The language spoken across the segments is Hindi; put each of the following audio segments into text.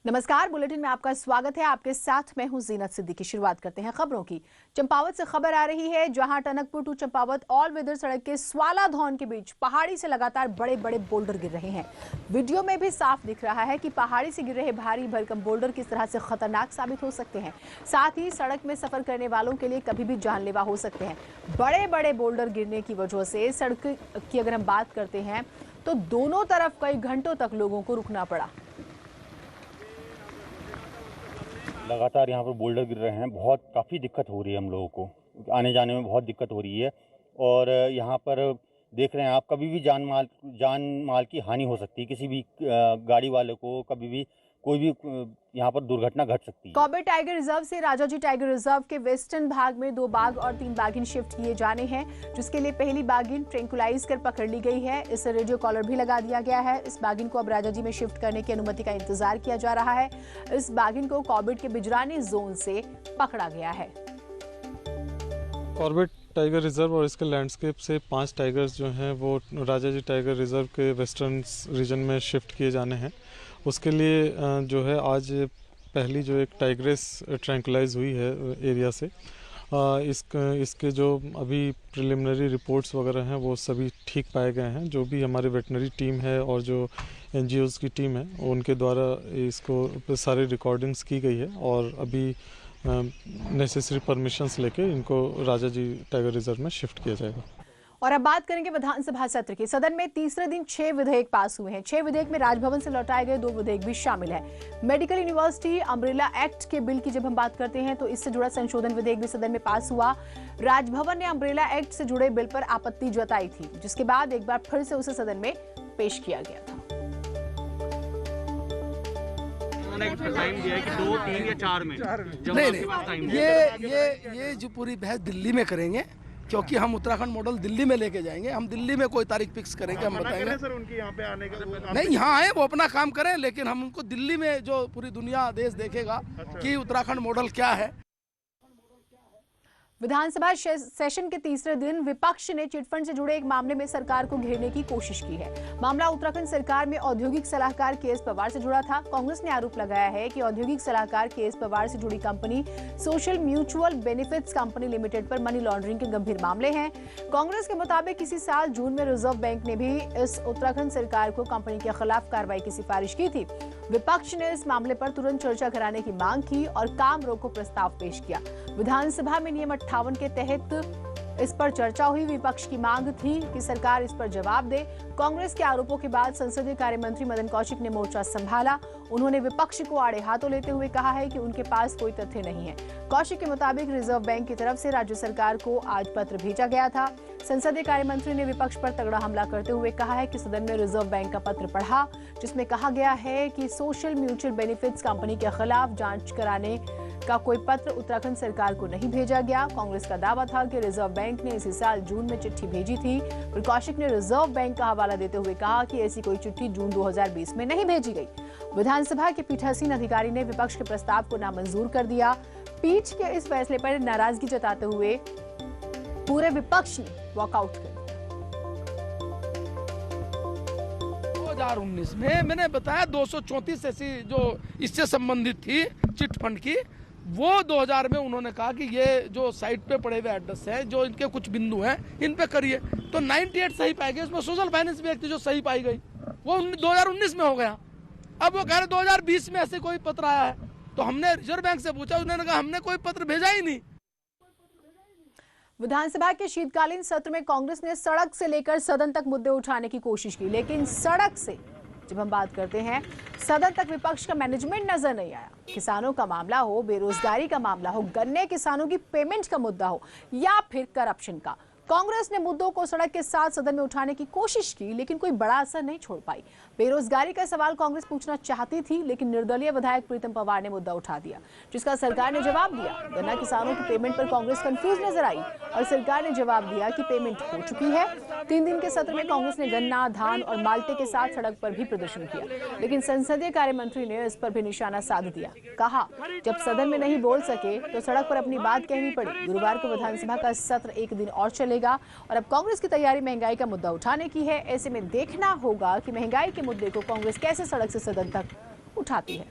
नमस्कार, बुलेटिन में आपका स्वागत है। आपके साथ मैं हूं जीनत सिद्दीकी। शुरुआत करते हैं खबरों की। चंपावत से खबर आ रही है, जहां Tanakpur to Champawat all weather सड़क के स्वाला धौन के बीच पहाड़ी से लगातार बड़े बड़े बोल्डर गिर रहे हैं। वीडियो में भी साफ दिख रहा है कि पहाड़ी से गिर रहे भारी भरकम बोल्डर किस तरह से खतरनाक साबित हो सकते हैं। साथ ही सड़क में सफर करने वालों के लिए कभी भी जानलेवा हो सकते हैं। बड़े बड़े बोल्डर गिरने की वजह से सड़क की अगर हम बात करते हैं तो दोनों तरफ कई घंटों तक लोगों को रुकना पड़ा। लगातार यहाँ पर बोल्डर गिर रहे हैं। काफ़ी दिक्कत हो रही है हम लोगों को, आने जाने में बहुत दिक्कत हो रही है। और यहाँ पर देख रहे हैं आप, कभी भी जान माल की हानि हो सकती है। किसी भी गाड़ी वाले को कभी भी कोई भी यहाँ पर दुर्घटना घट सकती है। कॉर्बेट टाइगर रिजर्व से राजाजी टाइगर रिजर्व के वेस्टर्न भाग में 2 बाघ और 3 बाघिन शिफ्ट किए जाने हैं, जिसके लिए पहली बाघिन ट्रैंकुलाइज कर पकड़ ली गई है। इस रेडियो कॉलर भी लगा दिया गया है। इस बाघिन को अब राजाजी में शिफ्ट करने की अनुमति का इंतजार किया जा रहा है। इस बाघिन को कॉर्बेट के बिजरानी जोन से पकड़ा गया है। कॉर्बेट टाइगर रिजर्व और इसके लैंडस्केप से 5 टाइगर्स जो हैं वो राजाजी टाइगर रिजर्व के वेस्टर्न रीजन में शिफ्ट किए जाने हैं। उसके लिए जो है आज पहली जो एक टाइग्रेस ट्रैंकुलाइज हुई है एरिया से, इसके जो अभी प्रिलिमिनरी रिपोर्ट्स वगैरह हैं वो सभी ठीक पाए गए हैं। जो भी हमारी वेटनरी टीम है और जो एनजीओज़ की टीम है उनके द्वारा इसको सारी रिकॉर्डिंग्स की गई है और अभी नेसेसरी परमिशंस लेके इनको राजाजी टाइगर रिजर्व में शिफ्ट किया जाएगा। और अब बात करेंगे विधानसभा सत्र की। सदन में तीसरे दिन 6 विधेयक पास हुए हैं। 6 विधेयक में राजभवन से लौटाए गए 2 विधेयक भी शामिल है। मेडिकल यूनिवर्सिटी अम्ब्रेला एक्ट के बिल की जब हम बात करते हैं तो इससे जुड़ा संशोधन विधेयक भी सदन में पास हुआ। राजभवन ने अम्ब्रेला एक्ट से जुड़े बिल पर आपत्ति जताई थी, जिसके बाद एक बार फिर से उसे सदन में पेश किया गया था। टाइम दिया है कि 2, 3 या 4 में ये जो पूरी बहस दिल्ली में करेंगे, क्योंकि हम उत्तराखंड मॉडल दिल्ली में लेके जाएंगे। हम दिल्ली में कोई तारीख फिक्स करेंगे, हम बताएंगे। सर उनकी यहाँ पे आने का नहीं, यहाँ आए वो अपना काम करें, लेकिन हम उनको दिल्ली में जो पूरी दुनिया देश देखेगा कि उत्तराखंड मॉडल क्या है। विधानसभा सेशन के तीसरे दिन विपक्ष ने चिटफंड से जुड़े एक मामले में सरकार को घेरने की कोशिश की है। मामला उत्तराखंड सरकार में औद्योगिक सलाहकार के एस पवार से जुड़ा था। कांग्रेस ने आरोप लगाया है कि औद्योगिक सलाहकार के एस पवार से जुड़ी company social mutual benefits company limited पर मनी लॉन्ड्रिंग के गंभीर मामले हैं। कांग्रेस के मुताबिक इसी साल जून में रिजर्व बैंक ने भी इस उत्तराखंड सरकार को कंपनी के खिलाफ कार्रवाई की सिफारिश की थी। विपक्ष ने इस मामले पर तुरंत चर्चा कराने की मांग की और काम रोको प्रस्ताव पेश किया। विधानसभा में नियम 58 के तहत इस पर चर्चा हुई। विपक्ष की मांग थी कि सरकार इस पर जवाब दे। कांग्रेस के आरोपों के बाद संसदीय कार्य मंत्री मदन कौशिक ने मोर्चा संभाला। उन्होंने विपक्ष को आड़े हाथों लेते हुए कहा है कि उनके पास कोई तथ्य नहीं है। कौशिक के मुताबिक रिजर्व बैंक की तरफ से राज्य सरकार को आज पत्र भेजा गया था। संसदीय कार्य मंत्री ने विपक्ष पर तगड़ा हमला करते हुए कहा है कि सदन में रिजर्व बैंक का पत्र पढ़ा, जिसमें कहा गया है कि सोशल म्यूचुअल बेनिफिट्स कंपनी के खिलाफ जांच कराने का कोई पत्र उत्तराखंड सरकार को नहीं भेजा गया। कांग्रेस का दावा था कि रिजर्व बैंक ने इसी साल जून में चिट्ठी भेजी थी, पर कौशिक ने रिजर्व बैंक का हवाला देते हुए कहा कि ऐसी कोई चिट्ठी जून 2020 में नहीं भेजी गई। विधानसभा के पीठासीन अधिकारी ने विपक्ष के प्रस्ताव को नामंजूर कर दिया। पीठ के इस फैसले पर नाराजगी जताते हुए पूरे विपक्ष ने वॉकआउट कर 2019 में मैंने बताया 234 ऐसी जो इससे संबंधित थी चिट फंड की, वो 2000 में उन्होंने कहा कि ये जो साइट पे पड़े हुए एड्रेस हैं, जो इनके कुछ बिंदु हैं, इन पे करिए। तो 98 सही पाई गई। उसमें सोशल फाइनेंस भी एक थी जो सही पाई गई, वो 2019 में हो गया। अब वो कह रहे 2020 में ऐसे कोई पत्र आया है। तो हमने रिजर्व बैंक से पूछा, उन्होंने कहा हमने कोई पत्र भेजा ही नहीं। विधानसभा के शीतकालीन सत्र में कांग्रेस ने सड़क से लेकर सदन तक मुद्दे उठाने की कोशिश की, लेकिन सड़क से जब हम बात करते हैं सदन तक विपक्ष का मैनेजमेंट नजर नहीं आया। किसानों का मामला हो, बेरोजगारी का मामला हो, गन्ने किसानों की पेमेंट का मुद्दा हो या फिर करप्शन का, कांग्रेस ने मुद्दों को सड़क के साथ सदन में उठाने की कोशिश की, लेकिन कोई बड़ा असर नहीं छोड़ पाई। बेरोजगारी का सवाल कांग्रेस पूछना चाहती थी, लेकिन निर्दलीय विधायक प्रीतम पवार ने मुद्दा उठा दिया, जिसका सरकार ने जवाब दिया। गन्ना किसानों की पेमेंट पर कांग्रेस कंफ्यूज नजर आई और सरकार ने जवाब दिया कि पेमेंट हो चुकी है। 3 दिन के सत्र में कांग्रेस ने गन्ना, धान और माल्टे के साथ सड़क पर भी प्रदर्शन किया, लेकिन संसदीय कार्य मंत्री ने इस पर भी निशाना साध दिया। कहा जब सदन में नहीं बोल सके तो सड़क पर अपनी बात कहनी पड़ी। गुरुवार को विधानसभा का सत्र 1 दिन और चलेगा और अब कांग्रेस की तैयारी महंगाई का मुद्दा उठाने की है। ऐसे में देखना होगा कि महंगाई के मुद्दे को कांग्रेस कैसे सड़क से सदन तक उठाती है।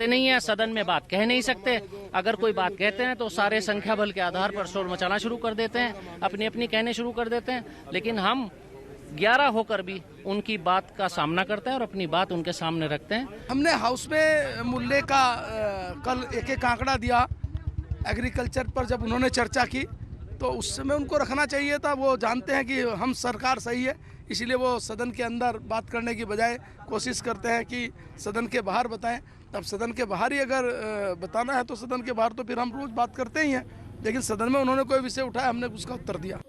नहीं है, सदन में बात कह नहीं सकते। अगर कोई बात कहते हैं तो सारे संख्या बल के आधार पर शोर मचाना शुरू कर देते हैं, अपनी अपनी कहने शुरू कर देते हैं। लेकिन हम 11 होकर भी उनकी बात का सामना करते हैं और अपनी बात उनके सामने रखते हैं। हमने हाउस में मूल्य का कल एक आंकड़ा दिया एग्रीकल्चर पर, जब उन्होंने चर्चा की तो उस समय उनको रखना चाहिए था। वो जानते हैं कि हम सरकार सही है, इसीलिए वो सदन के अंदर बात करने की बजाय कोशिश करते हैं कि सदन के बाहर बताएं। तब सदन के बाहर ही अगर बताना है तो सदन के बाहर तो फिर हम रोज बात करते ही हैं, लेकिन सदन में उन्होंने कोई विषय उठाया, हमने उसका उत्तर दिया।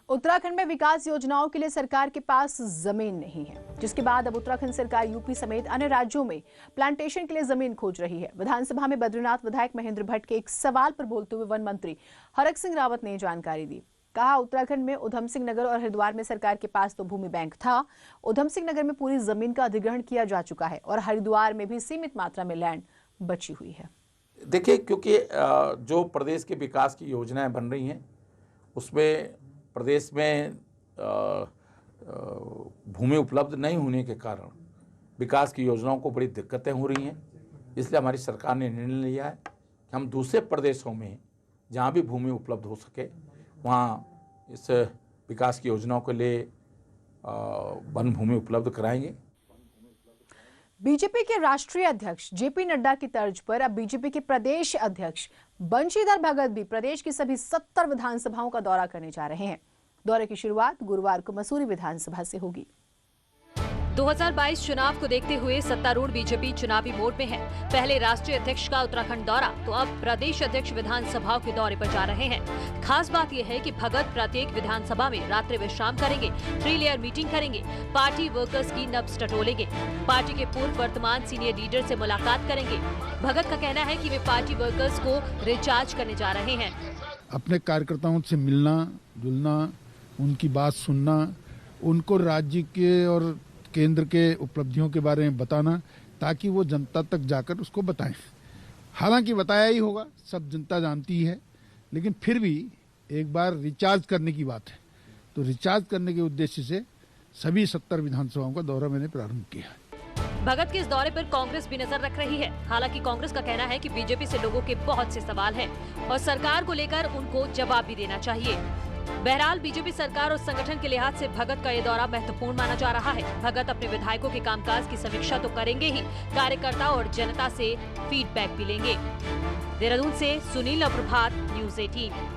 उत्तराखंड में विकास योजनाओं के लिए सरकार के पास जमीन नहीं है, जिसके बाद अब उत्तराखंड सरकार यूपी समेत अन्य राज्यों में प्लांटेशन के लिए जमीन खोज रही है। विधानसभा में बद्रीनाथ विधायक महेंद्र भट्ट के एक सवाल पर बोलते हुए वन मंत्री हरक सिंह रावत ने जानकारी दी। कहा, उत्तराखंड में उधम सिंह नगर और हरिद्वार में सरकार के पास तो भूमि बैंक था। उधम सिंह नगर में पूरी जमीन का अधिग्रहण किया जा चुका है और हरिद्वार में भी सीमित मात्रा में लैंड बची हुई है। देखिए, क्योंकि जो प्रदेश के विकास की योजनाएं बन रही हैं उसमें प्रदेश में भूमि उपलब्ध नहीं होने के कारण विकास की योजनाओं को बड़ी दिक्कतें हो रही हैं। इसलिए हमारी सरकार ने निर्णय लिया है कि हम दूसरे प्रदेशों में जहां भी भूमि उपलब्ध हो सके वहां इस विकास की योजनाओं के लिए वन भूमि उपलब्ध कराएंगे। बीजेपी के राष्ट्रीय अध्यक्ष जेपी नड्डा की तर्ज पर अब बीजेपी के प्रदेश अध्यक्ष बंशीधर भगत भी प्रदेश की सभी 70 विधानसभाओं का दौरा करने जा रहे हैं। दौरे की शुरुआत गुरुवार को मसूरी विधानसभा से होगी। 2022 चुनाव को देखते हुए सत्तारूढ़ बीजेपी चुनावी मोड में है। पहले राष्ट्रीय अध्यक्ष का उत्तराखंड दौरा तो अब प्रदेश अध्यक्ष विधानसभाओं के दौरे पर जा रहे हैं। खास बात यह है कि भगत प्रत्येक विधानसभा में रात्रि विश्राम करेंगे, 3 लेयर मीटिंग करेंगे, पार्टी वर्कर्स की नब्ज टटोलेंगे, पार्टी के पूर्व वर्तमान सीनियर लीडर से मुलाकात करेंगे। भगत का कहना है कि वे पार्टी वर्कर्स को रिचार्ज करने जा रहे हैं। अपने कार्यकर्ताओं से मिलना जुलना, उनकी बात सुनना, उनको राज्य के और केंद्र के उपलब्धियों के बारे में बताना, ताकि वो जनता तक जाकर उसको बताएं। हालांकि बताया ही होगा, सब जनता जानती है, लेकिन फिर भी एक बार रिचार्ज करने की बात है, तो रिचार्ज करने के उद्देश्य से सभी 70 विधानसभाओं का दौरा मैंने प्रारंभ किया। भगत के इस दौरे पर कांग्रेस भी नजर रख रही है। हालांकि कांग्रेस का कहना है कि बीजेपी से लोगों के बहुत से सवाल हैं और सरकार को लेकर उनको जवाब भी देना चाहिए। बहरहाल बीजेपी सरकार और संगठन के लिहाज से भगत का ये दौरा महत्वपूर्ण माना जा रहा है। भगत अपने विधायकों के कामकाज की समीक्षा तो करेंगे ही, कार्यकर्ता और जनता से फीडबैक भी लेंगे। देहरादून से सुनील प्रभात, न्यूज़ 18।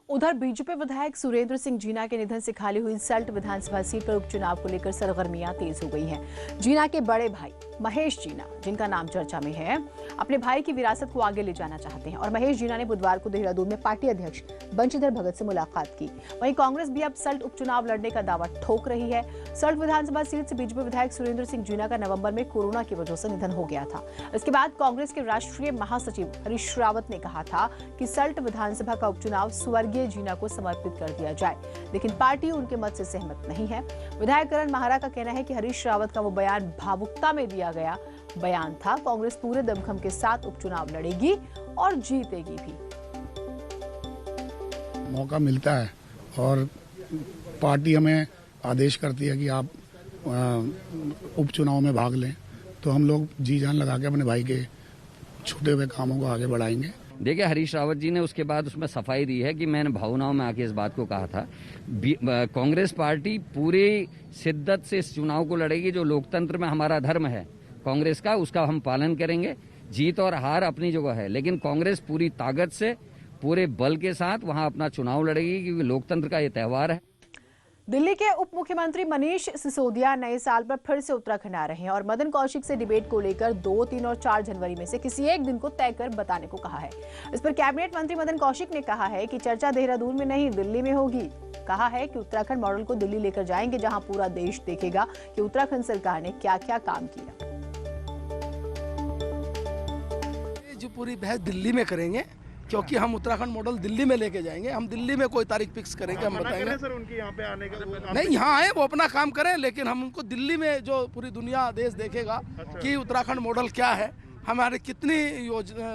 उधर बीजेपी विधायक सुरेंद्र सिंह जीना के निधन से खाली हुई सल्ट विधानसभा सीट पर उपचुनाव को लेकर सरगर्मियां तेज हो गई हैं। जीना के बड़े भाई महेश जीना, जिनका नाम चर्चा में है, अपने भाई की विरासत को आगे ले जाना चाहते हैं और महेश जीना ने बुधवार को देहरादून में पार्टी अध्यक्ष बंशीधर भगत से मुलाकात की। वहीं कांग्रेस भी अब सल्ट उपचुनाव लड़ने का दावा ठोक रही है। सल्ट विधानसभा सीट से बीजेपी विधायक सुरेंद्र सिंह जीना का नवंबर में कोरोना की वजह से निधन हो गया था। इसके बाद कांग्रेस के राष्ट्रीय महासचिव हरीश रावत ने कहा था कि सल्ट विधानसभा का उपचुनाव स्वर्गीय जीना को समर्पित कर दिया जाए, लेकिन पार्टी उनके मत से सहमत नहीं है। विधायक करण महारा का कहना है कि हरीश रावत का वो बयान भावुकता में दिया गया बयान था। कांग्रेस पूरे दमखम के साथ उपचुनाव लड़ेगी और जीतेगी भी। मौका मिलता है और पार्टी हमें आदेश करती है कि आप उपचुनाव में भाग लें, तो हम लोग जी जान लगा के अपने भाई के छूटे हुए कामों को आगे बढ़ाएंगे। देखिए, हरीश रावत जी ने उसके बाद उसमें सफाई दी है कि मैंने भावनाओं में आके इस बात को कहा था। कांग्रेस पार्टी पूरी शिद्दत से इस चुनाव को लड़ेगी। जो लोकतंत्र में हमारा धर्म है कांग्रेस का, उसका हम पालन करेंगे। जीत और हार अपनी जगह है, लेकिन कांग्रेस पूरी ताकत से, पूरे बल के साथ वहां अपना चुनाव लड़ेगी, क्योंकि लोकतंत्र का ये त्योहार है। दिल्ली के उप मुख्यमंत्री मनीष सिसोदिया नए साल पर फिर से उत्तराखंड आ रहे हैं और मदन कौशिक से डिबेट को लेकर 2, 3 और 4 जनवरी में से किसी एक दिन को तय कर बताने को कहा है। इस पर कैबिनेट मंत्री मदन कौशिक ने कहा है कि चर्चा देहरादून में नहीं, दिल्ली में होगी। कहा है कि उत्तराखंड मॉडल को दिल्ली लेकर जाएंगे, जहां पूरा देश देखेगा कि उत्तराखंड सरकार ने क्या क्या काम किया। जो पूरी बहस दिल्ली में करेंगे, क्योंकि हम उत्तराखंड मॉडल दिल्ली में लेके जाएंगे। हम दिल्ली में कोई तारीख फिक्स करेंगे, हम बताएंगे। सर उनकी यहाँ पे आने का नहीं, यहाँ आए वो अपना काम करें, लेकिन हम उनको दिल्ली में जो पूरी दुनिया देश देखेगा कि उत्तराखंड मॉडल क्या है, हमारी कितनी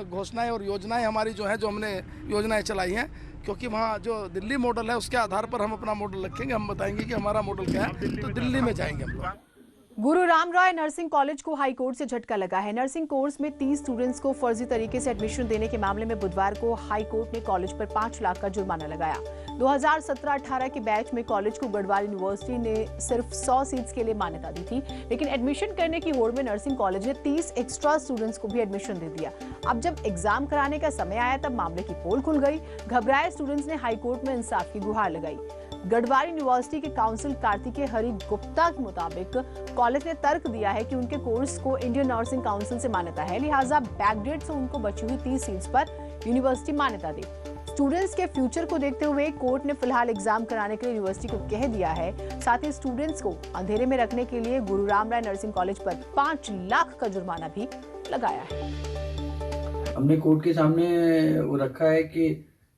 घोषणाएं और योजनाएं हमारी जो है, जो हमने योजनाएं चलाई हैं, क्योंकि वहाँ जो दिल्ली मॉडल है उसके आधार पर हम अपना मॉडल रखेंगे। हम बताएंगे कि हमारा मॉडल क्या है, तो दिल्ली में जाएंगे हम लोग। गुरु रामराय नर्सिंग कॉलेज को हाई कोर्ट से झटका लगा है। नर्सिंग कोर्स में 30 स्टूडेंट्स को फर्जी तरीके से एडमिशन देने के मामले में बुधवार को हाई कोर्ट ने कॉलेज पर 5 लाख का जुर्माना लगाया। 2017-18 के बैच में कॉलेज को गढ़वाल यूनिवर्सिटी ने सिर्फ 100 सीट्स के लिए मान्यता दी थी, लेकिन एडमिशन करने की होड़ में नर्सिंग कॉलेज ने 30 एक्स्ट्रा स्टूडेंट्स को भी एडमिशन दे दिया। अब जब एग्जाम कराने का समय आया तब मामले की पोल खुल गई। घबराए स्टूडेंट्स ने हाई कोर्ट में इंसाफ की गुहार लगाई। गढ़वाल यूनिवर्सिटी के काउंसिल कार्तिकेय हरि गुप्ता के मुताबिक कॉलेज ने तर्क दिया है कि उनके कोर्स को इंडियन नर्सिंग काउंसिल से मान्यता है, लिहाजा बैकडेट से उनको बची हुई 30 सीट्स पर यूनिवर्सिटी मान्यता दे। स्टूडेंट्स के फ्यूचर को देखते हुए कोर्ट ने फिलहाल एग्जाम कराने के लिए यूनिवर्सिटी को कह दिया है। साथ ही स्टूडेंट्स को अंधेरे में रखने के लिए गुरु रामराय नर्सिंग कॉलेज पर 5 लाख का जुर्माना भी लगाया है। हमने कोर्ट के सामने वो रखा है कि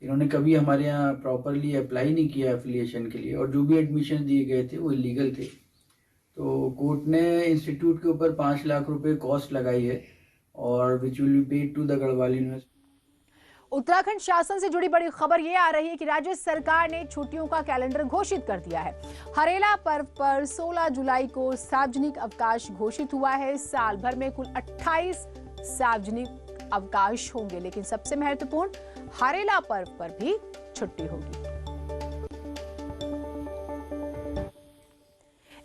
इन्होंने कभी हमारे यहाँ प्रॉपरली अप्लाई नहीं किया एफिलिएशन के लिए, और जो भी एडमिशन दिए गए थे वो इलीगल थे। तो कोर्ट ने इंस्टीट्यूट के ऊपर 5 लाख रुपए कॉस्ट लगाई है और which will be paid to the Garhwal university. Uttarakhand शासन से जुड़ी बड़ी खबर ये आ रही है कि राज्य सरकार ने छुट्टियों का कैलेंडर घोषित कर दिया है। हरेला पर्व पर 16 जुलाई को सार्वजनिक अवकाश घोषित हुआ है। साल भर में कुल 28 सार्वजनिक अवकाश होंगे, लेकिन सबसे महत्वपूर्ण हरेला पर्व पर भी छुट्टी होगी।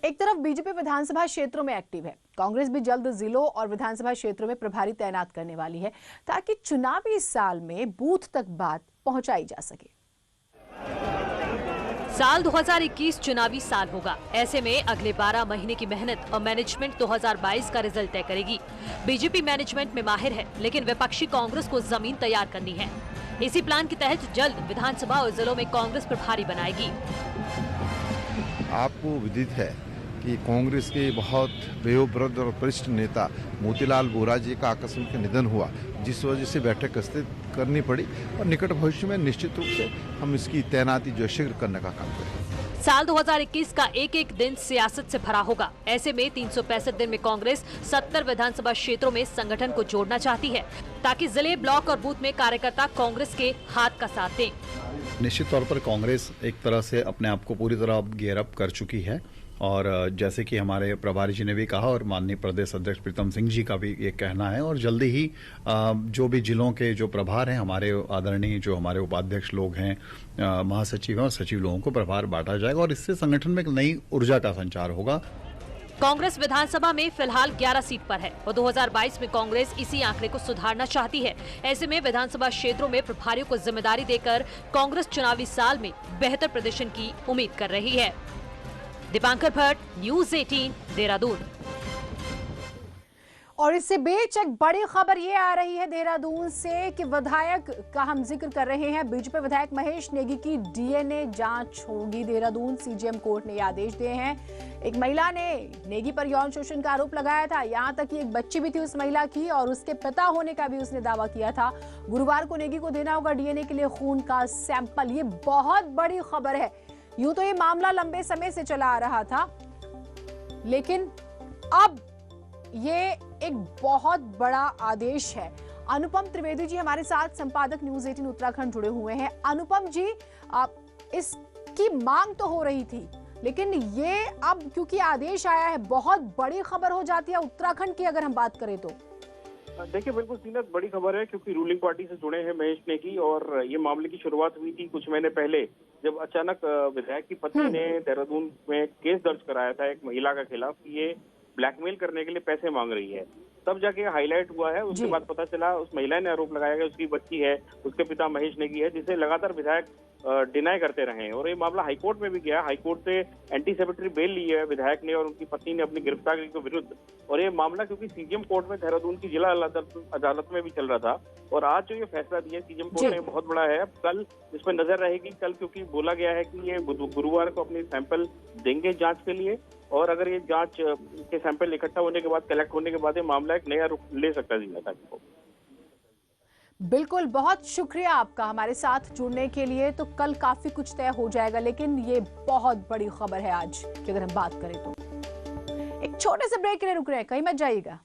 एक तरफ बीजेपी विधानसभा क्षेत्रों में एक्टिव है, कांग्रेस भी जल्द जिलों और विधानसभा क्षेत्रों में प्रभारी तैनात करने वाली है ताकि चुनावी साल में बूथ तक बात पहुंचाई जा सके। साल 2021 चुनावी साल होगा। ऐसे में अगले 12 महीने की मेहनत और मैनेजमेंट 2022 का रिजल्ट तय करेगी। बीजेपी मैनेजमेंट में माहिर है, लेकिन विपक्षी कांग्रेस को जमीन तैयार करनी है। इसी प्लान के तहत जल्द विधानसभा और जिलों में कांग्रेस प्रभारी बनाएगी। आपको विदित है कि कांग्रेस के बहुत वयोवृद्ध और वरिष्ठ नेता मोतीलाल वोरा जी का आकस्मिक निधन हुआ, जिस वजह से बैठक स्थगित करनी पड़ी और निकट भविष्य में निश्चित रूप से हम इसकी तैनाती जो शीघ्र करने का काम करेंगे। साल 2021 का एक एक दिन सियासत से भरा होगा। ऐसे में 365 दिन में कांग्रेस 70 विधानसभा क्षेत्रों में संगठन को जोड़ना चाहती है ताकि जिले, ब्लॉक और बूथ में कार्यकर्ता कांग्रेस के हाथ का साथ दें। निश्चित तौर पर कांग्रेस एक तरह से अपने आप को पूरी तरह गियर अप कर चुकी है और जैसे कि हमारे प्रभारी जी ने भी कहा और माननीय प्रदेश अध्यक्ष प्रीतम सिंह जी का भी ये कहना है, और जल्दी ही जो भी जिलों के जो प्रभार हैं, हमारे आदरणीय जो हमारे उपाध्यक्ष लोग हैं, महासचिव हैं और सचिव लोगों को प्रभार बांटा जाएगा और इससे संगठन में एक नई ऊर्जा का संचार होगा। कांग्रेस विधानसभा में फिलहाल 11 सीट पर है और 2022 में कांग्रेस इसी आंकड़े को सुधारना चाहती है। ऐसे में विधानसभा क्षेत्रों में प्रभारियों को जिम्मेदारी देकर कांग्रेस चुनावी साल में बेहतर प्रदर्शन की उम्मीद कर रही है। दीपांकर भट्ट, न्यूज़ 18, देहरादून। और इससे बेच एक बड़ी खबर ये आ रही है देहरादून से कि विधायक का हम जिक्र कर रहे हैं, बीजेपी विधायक महेश नेगी की डीएनए जांच होगी। देहरादून सीजेएम कोर्ट ने ये आदेश दिए हैं। एक महिला ने नेगी पर यौन शोषण का आरोप लगाया था, यहाँ तक कि एक बच्ची भी थी उस महिला की और उसके पिता होने का भी उसने दावा किया था। गुरुवार को नेगी को देना होगा डीएनए के लिए खून का सैंपल। ये बहुत बड़ी खबर है। यूं तो ये मामला लंबे समय से चला आ रहा था, लेकिन अब ये एक बहुत बड़ा आदेश है। अनुपम त्रिवेदी जी हमारे साथ संपादक न्यूज़ 18 उत्तराखंड जुड़े हुए हैं। अनुपम जी, इसकी मांग तो हो रही थी, लेकिन ये अब क्योंकि आदेश आया है, बहुत बड़ी खबर हो जाती है उत्तराखंड की अगर हम बात करें तो। देखिए, बिल्कुल सीनत बड़ी खबर है क्योंकि रूलिंग पार्टी से जुड़े हैं महेश नेगी और ये मामले की शुरुआत हुई थी कुछ महीने पहले जब अचानक विधायक की पत्नी ने देहरादून में केस दर्ज कराया था एक महिला के खिलाफ कि ये ब्लैकमेल करने के लिए पैसे मांग रही है। तब जाके हाईलाइट हुआ है। उसके बाद पता चला उस महिला ने आरोप लगाया कि उसकी बच्ची है, उसके पिता महेश नेगी है, जिसे लगातार विधायक डिनाई करते रहे और ये मामला हाईकोर्ट में भी गया। हाईकोर्ट से एंटी सेपेटरी बेल ली है विधायक ने और उनकी पत्नी ने अपनी गिरफ्तारी के विरुद्ध। और ये मामला क्योंकि सीजेएम कोर्ट में देहरादून की जिला अदालत में भी चल रहा था और आज जो ये फैसला दिया सीजेएम कोर्ट ने बहुत बड़ा है। अब कल इस पर नजर रहेगी। कल क्योंकि बोला गया है कि ये गुरुवार को अपने सैंपल देंगे जांच के लिए और अगर ये जांच के सैंपल इकट्ठा होने के बाद, कलेक्ट होने के बाद ये मामला एक नया रुख ले सकता है जिम्मेदारी को। बिल्कुल, बहुत शुक्रिया आपका हमारे साथ जुड़ने के लिए। तो कल काफी कुछ तय हो जाएगा, लेकिन ये बहुत बड़ी खबर है आज की अगर हम बात करें तो। एक छोटे से ब्रेक के लिए रुक रहे हैं, कहीं मत जाइएगा।